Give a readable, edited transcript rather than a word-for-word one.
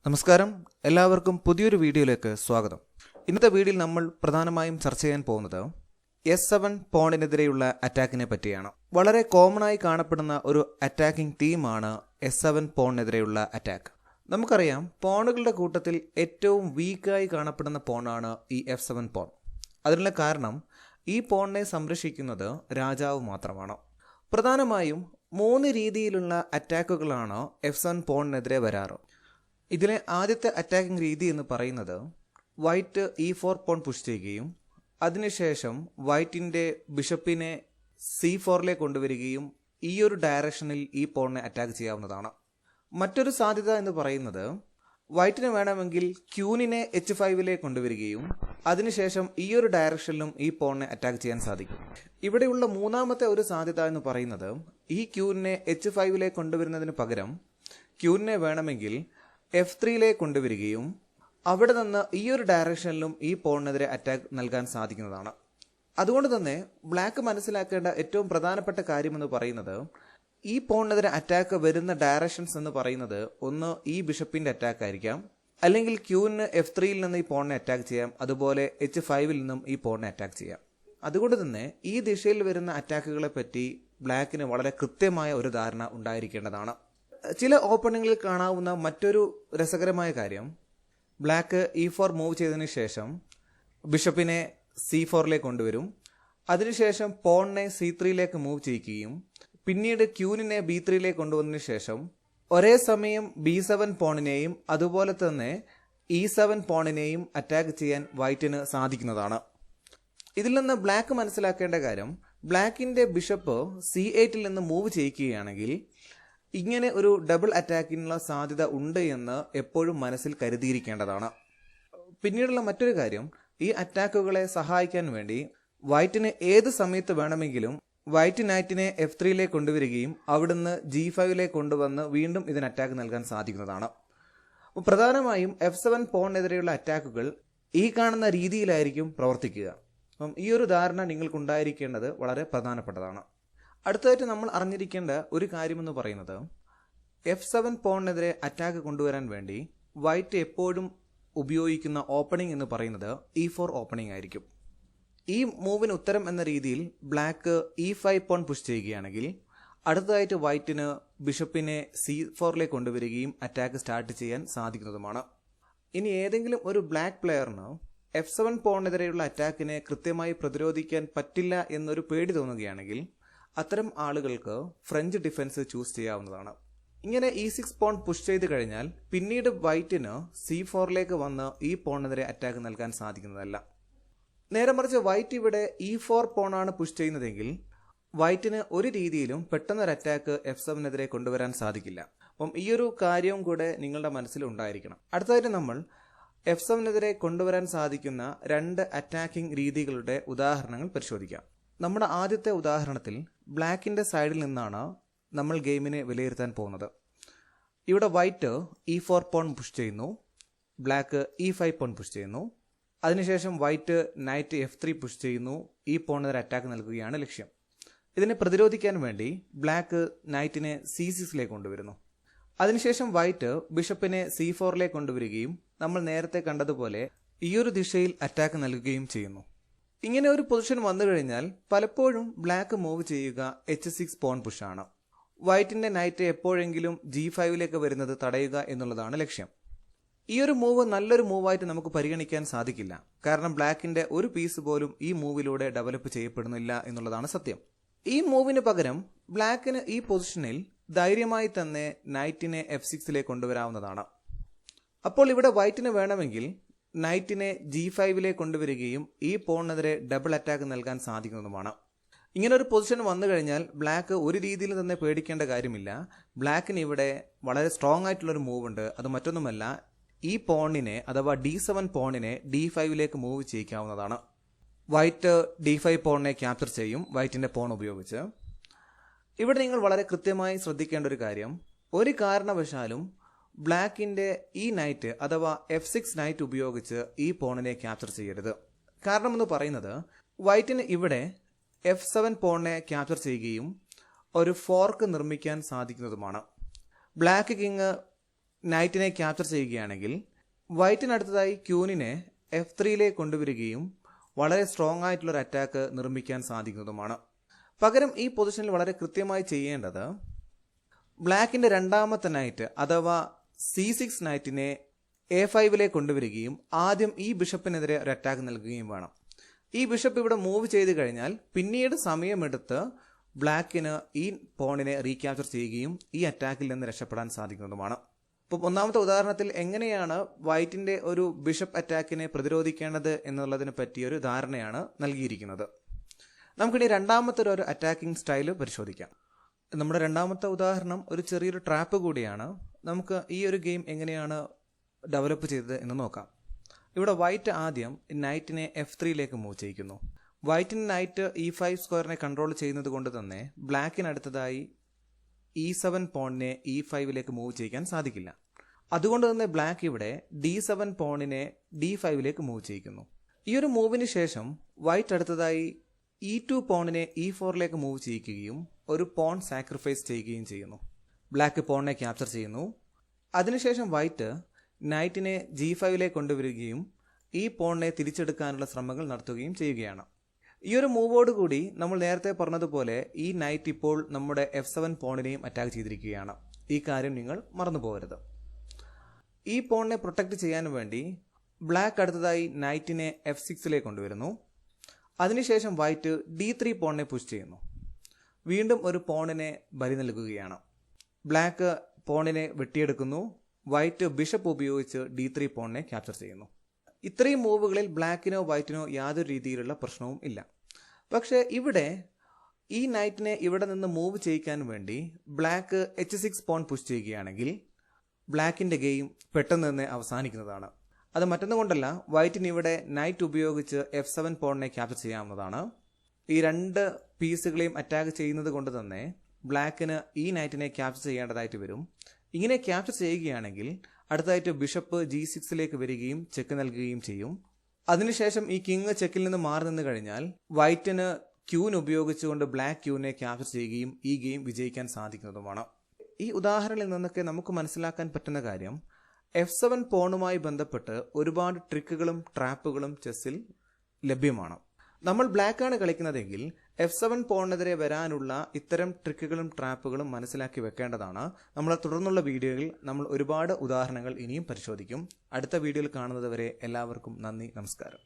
നമസ്കാരം, എല്ലാവർക്കും പുതിയൊരു വീഡിയോയിലേക്ക് സ്വാഗതം. ഇന്നത്തെ വീഡിയോയിൽ നമ്മൾ പ്രധാനമായും ചർച്ച ചെയ്യാൻ പോകുന്നത് S7 പോണിനെതിരെയുള്ള അറ്റാക്കിനെ പറ്റിയാണ്. വളരെ കോമൺ ആയി കാണപ്പെടുന്ന ഒരു അറ്റാക്കിംഗ് തീമാണ് S7 പോണിനെതിരെയുള്ള അറ്റാക്ക്. നമുക്കറിയാം, പോണുകളുടെ കൂട്ടത്തിൽ ഏറ്റവും വീക്കായി കാണപ്പെടുന്ന പോണാണ് ഈ F7 പോൺ. അതിനുള്ള കാരണം ഈ പോണിനെ സംരക്ഷിക്കുന്നത് രാജാവ് മാത്രമാണ്. പ്രധാനമായും 3 രീതിയിലുള്ള അറ്റാക്കുകളാണ് F7 പോണിനെതിരെ വരാറ്. ഇതിലെ ആദ്യത്തെ അറ്റാക്കിംഗ് രീതി എന്ന് പറയുന്നത് വൈറ്റ് E4 പോൺ പുഷ് ചെയ്യുകയും അതിനുശേഷം വൈറ്റിൻ്റെ ബിഷപ്പിനെ C4ലേക്ക് കൊണ്ടുവരികയും ഈ ഒരു ഡയറക്ഷനിൽ ഈ പോണിനെ അറ്റാക്ക് ചെയ്യാവുന്നതാണ്. മറ്റൊരു സാധ്യത എന്ന് പറയുന്നത് വൈറ്റിന് വേണമെങ്കിൽ ക്യൂനിനെ H5ലേക്ക് കൊണ്ടുവരികയും അതിനുശേഷം ഈ ഒരു ഡയറക്ഷനിലും ഈ പോണിനെ അറ്റാക്ക് ചെയ്യാൻ സാധിക്കും. ഇവിടെയുള്ള മൂന്നാമത്തെ ഒരു സാധ്യത എന്ന് പറയുന്നത് ഈ ക്യൂനിനെ H5ലേക്ക് കൊണ്ടുവരുന്നതിന് പകരം ക്യൂനിനെ വേണമെങ്കിൽ F3ലേക്ക് കൊണ്ടുവരികയും അവിടെ നിന്ന് ഈ ഒരു ഡയറക്ഷനിലും ഈ പോണിനെതിരെ അറ്റാക്ക് നൽകാൻ സാധിക്കുന്നതാണ്. അതുകൊണ്ട് തന്നെ ബ്ലാക്ക് മനസ്സിലാക്കേണ്ട ഏറ്റവും പ്രധാനപ്പെട്ട കാര്യമെന്ന് പറയുന്നത് ഈ പോണിനെതിരെ അറ്റാക്ക് വരുന്ന ഡയറക്ഷൻസ് എന്ന് പറയുന്നത് ഒന്ന് ഈ ബിഷപ്പിൻ്റെ അറ്റാക്ക് ആയിരിക്കാം, അല്ലെങ്കിൽ ക്യൂവിന് F3യിൽ നിന്ന് ഈ പോണിനെ അറ്റാക്ക് ചെയ്യാം, അതുപോലെ H5ൽ നിന്നും ഈ പോണിനെ അറ്റാക്ക് ചെയ്യാം. അതുകൊണ്ട് തന്നെ ഈ ദിശയിൽ വരുന്ന അറ്റാക്കുകളെ പറ്റി ബ്ലാക്കിന് വളരെ കൃത്യമായ ഒരു ധാരണ ഉണ്ടായിരിക്കേണ്ടതാണ്. ചില ഓപ്പണിങ്ങിൽ കാണാവുന്ന മറ്റൊരു രസകരമായ കാര്യം, ബ്ലാക്ക് E4 മൂവ് ചെയ്തതിന് ശേഷം ബിഷപ്പിനെ C4ലേക്ക് കൊണ്ടുവരും, അതിനുശേഷം പോണിനെ C3ലേക്ക് മൂവ് ചെയ്യിക്കുകയും പിന്നീട് ക്യൂനിനെ B3ലേക്ക് കൊണ്ടുവന്നതിന് ശേഷം ഒരേ സമയം B7 പോണിനെയും അതുപോലെ തന്നെ E7 പോണിനെയും അറ്റാക്ക് ചെയ്യാൻ വൈറ്റിന് സാധിക്കുന്നതാണ്. ഇതിൽ നിന്ന് ബ്ലാക്ക് മനസ്സിലാക്കേണ്ട കാര്യം, ബ്ലാക്കിൻ്റെ ബിഷപ്പ് C8ൽ നിന്ന് മൂവ് ചെയ്യിക്കുകയാണെങ്കിൽ ഇങ്ങനെ ഒരു ഡബിൾ അറ്റാക്കിനുള്ള സാധ്യത ഉണ്ട് എന്ന് എപ്പോഴും മനസ്സിൽ കരുതിയിരിക്കേണ്ടതാണ്. പിന്നീടുള്ള മറ്റൊരു കാര്യം, ഈ അറ്റാക്കുകളെ സഹായിക്കാൻ വേണ്ടി വൈറ്റിന് ഏത് സമയത്ത് വേണമെങ്കിലും വൈറ്റ് നൈറ്റിനെ F3ലേക്ക് കൊണ്ടുവരികയും അവിടുന്ന് G5ലേക്ക് കൊണ്ടുവന്ന് വീണ്ടും ഇതിന് അറ്റാക്ക് നൽകാൻ സാധിക്കുന്നതാണ്. അപ്പോൾ പ്രധാനമായും F7 പോണിനെതിരെയുള്ള അറ്റാക്കുകൾ ഈ കാണുന്ന രീതിയിലായിരിക്കും പ്രവർത്തിക്കുക. അപ്പം ഈ ഒരു ധാരണ നിങ്ങൾക്കുണ്ടായിരിക്കേണ്ടത് വളരെ പ്രധാനപ്പെട്ടതാണ്. അടുത്തതായിട്ട് നമ്മൾ അറിഞ്ഞിരിക്കേണ്ട ഒരു കാര്യമെന്ന് പറയുന്നത് F7 പോണിനെതിരെ അറ്റാക്ക് കൊണ്ടുവരാൻ വേണ്ടി വൈറ്റ് എപ്പോഴും ഉപയോഗിക്കുന്ന ഓപ്പണിംഗ് എന്ന് പറയുന്നത് E4 ഓപ്പണിംഗ് ആയിരിക്കും. ഈ മൂവിന് ഉത്തരം എന്ന രീതിയിൽ ബ്ലാക്ക് E5 പോൺ പുഷ് ചെയ്യുകയാണെങ്കിൽ അടുത്തതായിട്ട് വൈറ്റിന് ബിഷപ്പിനെ C4ലേക്ക് കൊണ്ടുവരികയും അറ്റാക്ക് സ്റ്റാർട്ട് ചെയ്യാൻ സാധിക്കുന്നതുമാണ്. ഇനി ഏതെങ്കിലും ഒരു ബ്ലാക്ക് പ്ലെയറിന് F7 പോണിനെതിരെയുള്ള അറ്റാക്കിനെ കൃത്യമായി പ്രതിരോധിക്കാൻ പറ്റില്ല എന്നൊരു പേടി തോന്നുകയാണെങ്കിൽ അത്തരം ആളുകൾക്ക് ഫ്രഞ്ച് ഡിഫൻസ് ചൂസ് ചെയ്യാവുന്നതാണ്. ഇങ്ങനെ E6 പോൺ പുഷ് ചെയ്ത് കഴിഞ്ഞാൽ പിന്നീട് വൈറ്റിന് C4ലേക്ക് വന്ന് ഈ പോണിനെതിരെ അറ്റാക്ക് നൽകാൻ സാധിക്കുന്നതല്ല. നേരെ മറിച്ച് വൈറ്റ് ഇവിടെ E4 പോണാണ് പുഷ് ചെയ്യുന്നതെങ്കിൽ വൈറ്റിന് ഒരു രീതിയിലും പെട്ടെന്നൊരു അറ്റാക്ക് F7നെതിരെ കൊണ്ടുവരാൻ സാധിക്കില്ല. അപ്പം ഈ ഒരു കാര്യവും കൂടെ നിങ്ങളുടെ മനസ്സിൽ ഉണ്ടായിരിക്കണം. അടുത്തതായിട്ട് നമ്മൾ F7നെതിരെ കൊണ്ടുവരാൻ സാധിക്കുന്ന 2 അറ്റാക്കിംഗ് രീതികളുടെ ഉദാഹരണങ്ങൾ പരിശോധിക്കാം. നമ്മുടെ ആദ്യത്തെ ഉദാഹരണത്തിൽ ബ്ലാക്കിൻ്റെ സൈഡിൽ നിന്നാണ് നമ്മൾ ഗെയിമിനെ വിലയിരുത്താൻ പോകുന്നത്. ഇവിടെ വൈറ്റ് E4 പോൺ പുഷ് ചെയ്യുന്നു, ബ്ലാക്ക് E5 പോൺ പുഷ് ചെയ്യുന്നു, അതിനുശേഷം വൈറ്റ് നൈറ്റ് F3 പുഷ് ചെയ്യുന്നു. ഈ പോണിനെതിരെ അറ്റാക്ക് നൽകുകയാണ് ലക്ഷ്യം. ഇതിനെ പ്രതിരോധിക്കാൻ വേണ്ടി ബ്ലാക്ക് നൈറ്റിനെ C6ലേക്ക് കൊണ്ടുവരുന്നു. അതിനുശേഷം വൈറ്റ് ബിഷപ്പിനെ C4ലേക്ക് കൊണ്ടുവരികയും നമ്മൾ നേരത്തെ കണ്ടതുപോലെ ഈ ഒരു ദിശയിൽ അറ്റാക്ക് നൽകുകയും ചെയ്യുന്നു. ഇങ്ങനെ ഒരു പൊസിഷൻ വന്നു കഴിഞ്ഞാൽ പലപ്പോഴും ബ്ലാക്ക് മൂവ് ചെയ്യുക H6 പോൺ പുഷാണ്. വൈറ്റിൻ്റെ നൈറ്റ് എപ്പോഴെങ്കിലും G5ലേക്ക് വരുന്നത് തടയുക എന്നുള്ളതാണ് ലക്ഷ്യം. ഈ ഒരു മൂവ് നല്ലൊരു മൂവായിട്ട് നമുക്ക് പരിഗണിക്കാൻ സാധിക്കില്ല, കാരണം ബ്ലാക്കിൻ്റെ ഒരു പീസ് പോലും ഈ മൂവിലൂടെ ഡെവലപ്പ് ചെയ്യപ്പെടുന്നില്ല എന്നുള്ളതാണ് സത്യം. ഈ മൂവിന് പകരം ബ്ലാക്കിന് ഈ പൊസിഷനിൽ ധൈര്യമായി തന്നെ നൈറ്റിനെ F6ലേക്ക് കൊണ്ടുവരാവുന്നതാണ്. അപ്പോൾ ഇവിടെ വൈറ്റിന് വേണമെങ്കിൽ നൈറ്റിനെ G5ലേക്ക് കൊണ്ടുവരികയും ഈ പോണിനെതിരെ ഡബിൾ അറ്റാക്ക് നൽകാൻ സാധിക്കുന്നതുമാണ്. ഇങ്ങനെ ഒരു പൊസിഷൻ വന്നു കഴിഞ്ഞാൽ ബ്ലാക്ക് ഒരു രീതിയിൽ തന്നെ പേടിക്കേണ്ട കാര്യമില്ല. ബ്ലാക്കിന് ഇവിടെ വളരെ സ്ട്രോങ് ആയിട്ടുള്ളൊരു മൂവ് ഉണ്ട്. അത് മറ്റൊന്നുമല്ല, ഈ പോണിനെ അഥവാ D7 പോണിനെ D5ലേക്ക് മൂവ് ചെയ്യിക്കാവുന്നതാണ്. വൈറ്റ് D5 പോണിനെ ക്യാപ്ചർ ചെയ്യും വൈറ്റിൻ്റെ പോൺ ഉപയോഗിച്ച്. ഇവിടെ നിങ്ങൾ വളരെ കൃത്യമായി ശ്രദ്ധിക്കേണ്ട ഒരു കാര്യം, ഒരു കാരണവശാലും ബ്ലാക്കിൻ്റെ ഈ നൈറ്റ് അഥവാ F6 നൈറ്റ് ഉപയോഗിച്ച് ഈ പോണിനെ ക്യാപ്ചർ ചെയ്യരുത്. കാരണമെന്ന് പറയുന്നത് വൈറ്റിന് ഇവിടെ F7 പോണിനെ ക്യാപ്ചർ ചെയ്യുകയും ഒരു ഫോർക്ക് നിർമ്മിക്കാൻ സാധിക്കുന്നതുമാണ്. ബ്ലാക്ക് കിങ് നൈറ്റിനെ ക്യാപ്ചർ ചെയ്യുകയാണെങ്കിൽ വൈറ്റിനടുത്തതായി ക്യൂനിനെ F3 കൊണ്ടുവരികയും വളരെ സ്ട്രോങ് ആയിട്ടുള്ള ഒരു അറ്റാക്ക് നിർമ്മിക്കാൻ സാധിക്കുന്നതുമാണ്. പകരം ഈ പൊസിഷനിൽ വളരെ കൃത്യമായി ചെയ്യേണ്ടത് ബ്ലാക്കിന്റെ രണ്ടാമത്തെ നൈറ്റ് അഥവാ C6 നൈറ്റിനെ A5 കൊണ്ടുവരികയും ആദ്യം ഈ ബിഷപ്പിനെതിരെ ഒരു അറ്റാക്ക് നൽകുകയും വേണം. ഈ ബിഷപ്പ് ഇവിടെ മൂവ് ചെയ്ത് കഴിഞ്ഞാൽ പിന്നീട് സമയമെടുത്ത് ബ്ലാക്കിന് ഈ പോണിനെ റീക്യാപ്ചർ ചെയ്യുകയും ഈ അറ്റാക്കിൽ നിന്ന് രക്ഷപ്പെടാൻ സാധിക്കുന്നതുമാണ്. ഇപ്പോൾ ഒന്നാമത്തെ ഉദാഹരണത്തിൽ എങ്ങനെയാണ് വൈറ്റിന്റെ ഒരു ബിഷപ്പ് അറ്റാക്കിനെ പ്രതിരോധിക്കേണ്ടത് എന്നുള്ളതിനെ പറ്റിയൊരു ധാരണയാണ് നൽകിയിരിക്കുന്നത്. നമുക്കിനി രണ്ടാമത്തെ ഒരു അറ്റാക്കിംഗ് സ്റ്റൈല് പരിശോധിക്കാം. നമ്മുടെ രണ്ടാമത്തെ ഉദാഹരണം ഒരു ചെറിയൊരു ട്രാപ്പ് കൂടിയാണ്. നമുക്ക് ഈ ഒരു ഗെയിം എങ്ങനെയാണ് ഡെവലപ്പ് ചെയ്തത് എന്ന് നോക്കാം. ഇവിടെ വൈറ്റ് ആദ്യം നൈറ്റിനെ F3 മൂവ് ചെയ്യിക്കുന്നു. വൈറ്റിന് നൈറ്റ് E5 സ്ക്വയറിനെ കൺട്രോൾ ചെയ്യുന്നത് കൊണ്ട് തന്നെ ബ്ലാക്കിനടുത്തതായി E7 പോണിനെ E5 മൂവ് ചെയ്യിക്കാൻ സാധിക്കില്ല. അതുകൊണ്ട് തന്നെ ബ്ലാക്ക് ഇവിടെ D7 പോണിനെ D5 മൂവ് ചെയ്യിക്കുന്നു. ഈ ഒരു മൂവിന് ശേഷം വൈറ്റ് അടുത്തതായി E2 പോണിനെ E4 മൂവ് ചെയ്യിക്കുകയും ഒരു പോൺ സാക്രിഫൈസ് ചെയ്യുകയും ചെയ്യുന്നു. ബ്ലാക്ക് പോണിനെ ക്യാപ്ചർ ചെയ്യുന്നു. അതിനുശേഷം വൈറ്റ് നൈറ്റിനെ G5 കൊണ്ടുവരികയും ഈ പോണിനെ തിരിച്ചെടുക്കാനുള്ള ശ്രമങ്ങൾ നടത്തുകയും ചെയ്യുകയാണ്. ഈ ഒരു മൂവോട് കൂടി നമ്മൾ നേരത്തെ പറഞ്ഞതുപോലെ ഈ നൈറ്റ് ഇപ്പോൾ നമ്മുടെ F7 പോണിനെയും അറ്റാക്ക് ചെയ്തിരിക്കുകയാണ്. ഈ കാര്യം നിങ്ങൾ മറന്നു പോകരുത്. ഈ പോണിനെ പ്രൊട്ടക്ട് ചെയ്യാൻ വേണ്ടി ബ്ലാക്ക് അടുത്തതായി നൈറ്റിനെ F6 കൊണ്ടുവരുന്നു. അതിനുശേഷം വൈറ്റ് D3 പോണിനെ പുഷ് ചെയ്യുന്നു. വീണ്ടും ഒരു പോണിനെ ബലി നൽകുകയാണ്. ബ്ലാക്ക് പോണിനെ വെട്ടിയെടുക്കുന്നു. വൈറ്റ് ബിഷപ്പ് ഉപയോഗിച്ച് D3 പോണിനെ ക്യാപ്ചർ ചെയ്യുന്നു. ഇത്രയും മൂവുകളിൽ ബ്ലാക്കിനോ വൈറ്റിനോ യാതൊരു രീതിയിലുള്ള പ്രശ്നവും ഇല്ല. പക്ഷേ ഇവിടെ ഈ നൈറ്റിനെ ഇവിടെ നിന്ന് മൂവ് ചെയ്യിക്കാൻ വേണ്ടി ബ്ലാക്ക് H6 പോൺ പുഷ് ചെയ്യുകയാണെങ്കിൽ ബ്ലാക്കിന്റെ ഗെയിം പെട്ടെന്ന് തന്നെ അവസാനിക്കുന്നതാണ്. അത് മറ്റൊന്നുകൊണ്ടല്ല, വൈറ്റിന് ഇവിടെ നൈറ്റ് ഉപയോഗിച്ച് F7 പോണിനെ ക്യാപ്ചർ ചെയ്യാവുന്നതാണ്. ഈ രണ്ട് പീസുകളെയും അറ്റാക്ക് ചെയ്യുന്നത് കൊണ്ട് തന്നെ ബ്ലാക്കിന് ഈ നൈറ്റിനെ ക്യാപ്ചർ ചെയ്യേണ്ടതായിട്ട് വരും. ഇങ്ങനെ ക്യാപ്ചർ ചെയ്യുകയാണെങ്കിൽ അടുത്തതായിട്ട് ബിഷപ്പ് G6 വരികയും ചെക്ക് നൽകുകയും ചെയ്യും. അതിനുശേഷം ഈ കിങ് ചെക്കിൽ നിന്ന് മാറി നിന്ന് കഴിഞ്ഞാൽ വൈറ്റിന് ക്യൂൻ ഉപയോഗിച്ചുകൊണ്ട് ബ്ലാക്ക് ക്യൂനെ ക്യാപ്ചർ ചെയ്യുകയും ഈ ഗെയിം വിജയിക്കാൻ സാധിക്കുന്നതുമാണ്. ഈ ഉദാഹരണത്തിൽ നിന്നൊക്കെ നമുക്ക് മനസ്സിലാക്കാൻ പറ്റുന്ന കാര്യം F7 പോണുമായി ബന്ധപ്പെട്ട് ഒരുപാട് ട്രിക്കുകളും ട്രാപ്പുകളും ചെസ്സിൽ ലഭ്യമാണ്. നമ്മൾ ബ്ലാക്കാണ് കളിക്കുന്നതെങ്കിൽ F7 പോണിനെതിരെ വരാനുള്ള ഇത്തരം ട്രിക്കുകളും ട്രാപ്പുകളും മനസ്സിലാക്കി വെക്കേണ്ടതാണ്. നമ്മൾ തുടർന്നുള്ള വീഡിയോയിൽ നമ്മൾ ഒരുപാട് ഉദാഹരണങ്ങൾ ഇനിയും പരിശോധിക്കും. അടുത്ത വീഡിയോയിൽ കാണുന്നത് വരെ എല്ലാവർക്കും നന്ദി, നമസ്കാരം.